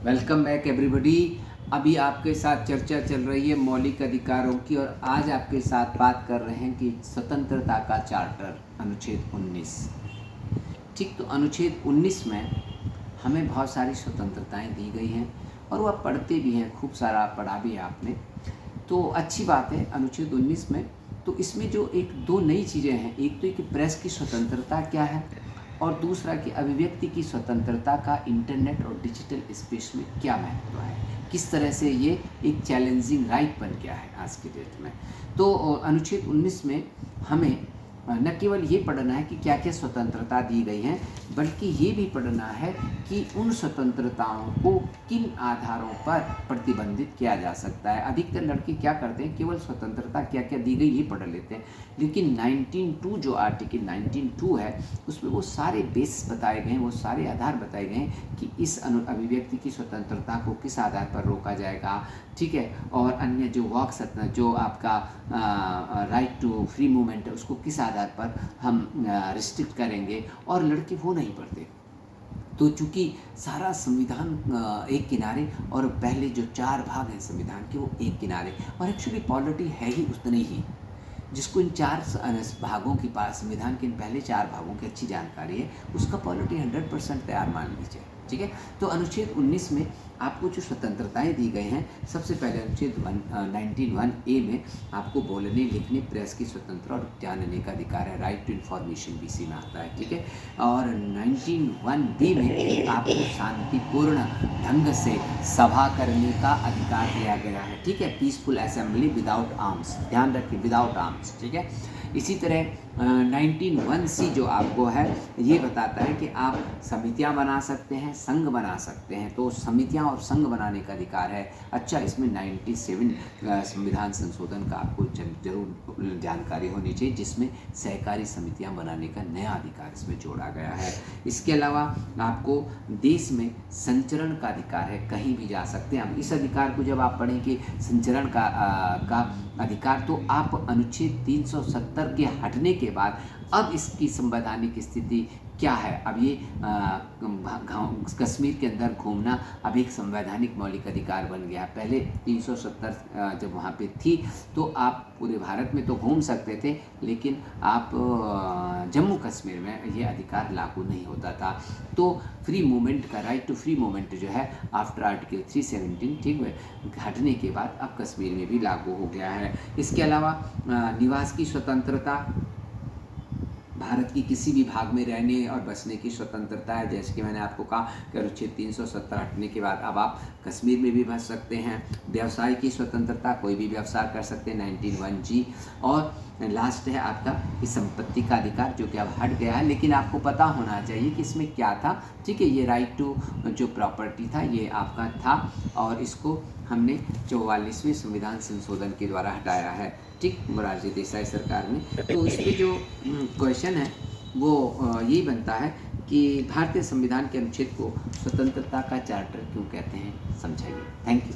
Welcome back everybody. अभी आपके साथ चर्चा चल रही है मौलिक अधिकारों की और आज आपके साथ बात कर रहे हैं कि स्वतंत्रता का चार्टर अनुच्छेद 19। ठीक, तो अनुच्छेद 19 में हमें बहुत सारी स्वतंत्रताएं दी गई हैं और वह पढ़ते भी हैं, खूब सारा पढ़ा भी है आपने, तो अच्छी बात है। अनुच्छेद 19 में तो इसमें जो एक दो नई चीज़ें हैं, एक तो कि प्रेस की स्वतंत्रता क्या है और दूसरा कि अभिव्यक्ति की स्वतंत्रता का इंटरनेट और डिजिटल स्पेस में क्या महत्व है, किस तरह से ये एक चैलेंजिंग राइट बन गया है आज के डेट में। तो अनुच्छेद 19 में हमें न केवल ये पढ़ना है कि क्या क्या स्वतंत्रता दी गई हैं, बल्कि ये भी पढ़ना है कि उन स्वतंत्रताओं को किन आधारों पर प्रतिबंधित किया जा सकता है। अधिकतर लड़के क्या करते हैं, केवल स्वतंत्रता क्या क्या दी गई ये पढ़ लेते हैं, लेकिन 19(2) जो आर्टिकल 19(2) है उसमें वो सारे बेस बताए गए हैं, वो सारे आधार बताए गए हैं कि इस अभिव्यक्ति की स्वतंत्रता को किस आधार पर रोका जाएगा, ठीक है, और अन्य जो जो आपका राइट टू फ्री मूवमेंट है उसको किस आधार पर हम रिस्ट्रिक्ट करेंगे, और लड़के वो नहीं पढ़ते। तो चूँकि सारा संविधान एक किनारे और पहले जो 4 भाग हैं संविधान के वो एक किनारे, और एक्चुअली पॉलिटी है ही उतनी ही, जिसको इन 4 भागों की पास संविधान के इन पहले 4 भागों की अच्छी जानकारी है उसका पॉलिटी 100% तैयार मान लीजिए, ठीक है। तो अनुच्छेद 19 में आपको जो स्वतंत्रताएं दी गई हैं, सबसे पहले अनुच्छेद 19(1)(a) में आपको बोलने लिखने प्रेस की स्वतंत्रता और जानने का अधिकार है, राइट टू इन्फॉर्मेशन भी इसी में आता है, ठीक है। और 19(1)(b) में आपको शांतिपूर्ण ढंग से सभा करने का अधिकार दिया गया है, ठीक है, पीसफुल असेंबली विदाउट आर्म्स, ध्यान रखिए विदाउट आर्म्स, ठीक है। इसी तरह 19(1)(c) जो आपको है ये बताता है कि आप समितियां बना सकते हैं, संघ बना सकते हैं, तो समितियां और संघ बनाने का अधिकार है। अच्छा, इसमें 97 संविधान संशोधन का आपको जरूर जानकारी होनी चाहिए, जिसमें सहकारी समितियां बनाने का नया अधिकार इसमें जोड़ा गया है। इसके अलावा आपको देश में संचरण का अधिकार है, कहीं भी जा सकते हैं। अब इस अधिकार को जब आप पढ़ेंगे संचरण का अधिकार, तो आप अनुच्छेद 370 के हटने के बाद अब इसकी संवैधानिक स्थिति क्या है। अब ये कश्मीर के अंदर घूमना अब एक संवैधानिक मौलिक अधिकार बन गया। पहले 370 जब वहाँ पे थी तो आप पूरे भारत में तो घूम सकते थे, लेकिन आप जम्मू कश्मीर में ये अधिकार लागू नहीं होता था। तो फ्री मूवमेंट का राइट टू फ्री मूवमेंट जो है आफ्टर आर्टिकल 317, ठीक है, हटने के बाद अब कश्मीर में भी लागू हो गया है। इसके अलावा निवास की स्वतंत्रता, भारत की किसी भी भाग में रहने और बसने की स्वतंत्रता है, जैसे कि मैंने आपको कहा कि अनुच्छेद 370 हटने के बाद अब आप कश्मीर में भी बस सकते हैं। व्यवसाय की स्वतंत्रता, कोई भी व्यवसाय कर सकते हैं, 19(1)(g। और लास्ट है आपका इस संपत्ति का अधिकार, जो कि अब हट गया है, लेकिन आपको पता होना चाहिए कि इसमें क्या था, ठीक है। ये राइट टू जो प्रॉपर्टी था ये आपका था, और इसको हमने 44वें संविधान संशोधन के द्वारा हटाया है, ठीक, मोरारजी देसाई सरकार ने। तो इस पर जो क्वेश्चन है वो यही बनता है कि भारतीय संविधान के अनुच्छेद को स्वतंत्रता का चार्टर क्यों कहते हैं, समझाइए। Thank you.